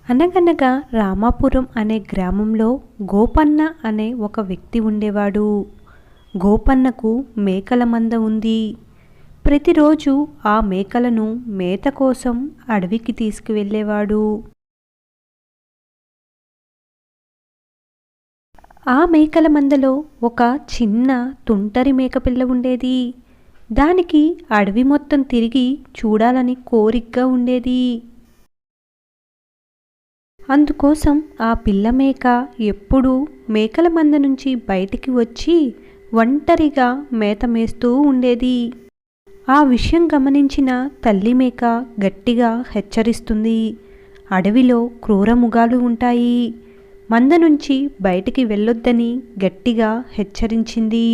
అనగనగా రామాపురం అనే గ్రామంలో గోపన్న అనే ఒక వ్యక్తి ఉండేవాడు. గోపన్నకు మేకల మంద ఉంది. ప్రతిరోజు ఆ మేకలను మేత కోసం అడవికి తీసుకువెళ్ళేవాడు. ఆ మేకల మందలో ఒక చిన్న తుంటరి మేకపిల్ల ఉండేది. దానికి అడవి మొత్తం తిరిగి చూడాలని కోరికగా ఉండేది. అందుకోసం ఆ పిల్ల మేక ఎప్పుడూ మేకల మంద నుంచి బయటికి వచ్చి ఒంటరిగా మేత మేస్తూ ఉండేది. ఆ విషయం గమనించిన తల్లి మేక గట్టిగా హెచ్చరిస్తుంది. అడవిలో క్రూరమృగాలు ఉంటాయి, మంద నుంచి బయటికి వెళ్ళొద్దని గట్టిగా హెచ్చరించింది.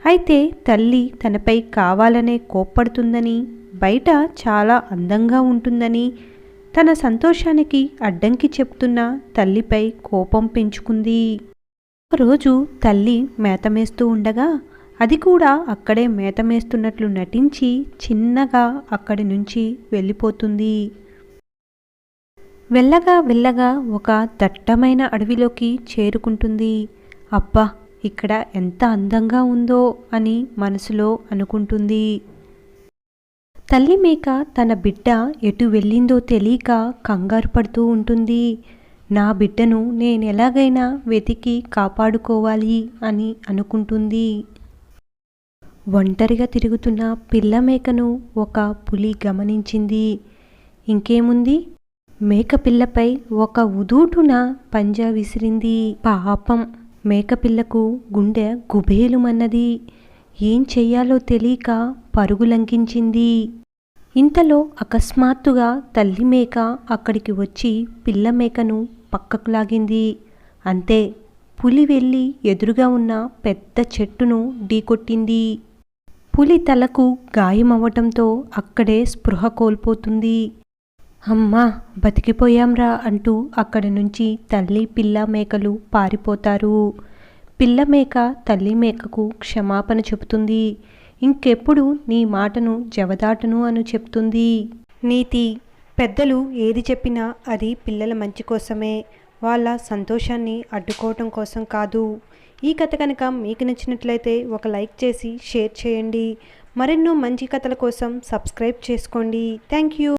అయితే తల్లి తనపై కావాలనే కోప్పడుతుందని, బయట చాలా అందంగా ఉంటుందని, తన సంతోషానికి అడ్డంకి చెప్తున్న తల్లిపై కోపం పెంచుకుంది. ఒకరోజు తల్లి మేతమేస్తూ ఉండగా అది కూడా అక్కడే మేతమేస్తున్నట్లు నటించి చిన్నగా అక్కడి నుంచి వెళ్ళిపోతుంది. వెళ్ళగా వెళ్ళగా ఒక దట్టమైన అడవిలోకి చేరుకుంటుంది. అబ్బా, ఇక్కడ ఎంత అందంగా ఉందో అని మనసులో అనుకుంటుంది. తల్లి మేక తన బిడ్డ ఎటు వెళ్ళిందో తెలియక కంగారు పడుతూ ఉంటుంది. నా బిడ్డను నేనెలాగైనా వెతికి కాపాడుకోవాలి అని అనుకుంటుంది. ఒంటరిగా తిరుగుతున్న పిల్ల మేకను ఒక పులి గమనించింది. ఇంకేముంది, మేకపిల్లపై ఒక ఉదూటున పంజా విసిరింది. పాపం, మేకపిల్లకు గుండె గుబేలుమన్నది. ఏం చెయ్యాలో తెలియక పరుగులంకించింది. ఇంతలో అకస్మాత్తుగా తల్లి మేక అక్కడికి వచ్చి పిల్ల మేకను పక్కకు లాగింది. అంతే, పులి వెళ్ళి ఎదురుగా ఉన్న పెద్ద చెట్టును ఢీకొట్టింది. పులి తలకు గాయమవ్వటంతో అక్కడే స్పృహ కోల్పోతుంది. అమ్మా, బతికిపోయాంరా అంటూ అక్కడి నుంచి తల్లి పిల్ల మేకలు పారిపోతారు. పిల్ల మేక తల్లి మేకకు క్షమాపణ చెబుతుంది. ఇంకెప్పుడు నీ మాటను జవదాటను అని చెప్తుంది. నీతి: పెద్దలు ఏది చెప్పినా అది పిల్లల మంచి కోసమే, వాళ్ళ సంతోషాన్ని అడ్డుకోవటం కోసం కాదు. ఈ కథ కనుక మీకు నచ్చినట్లయితే ఒక లైక్ చేసి షేర్ చేయండి. మరెన్నో మంచి కథల కోసం సబ్స్క్రైబ్ చేసుకోండి. Thank you.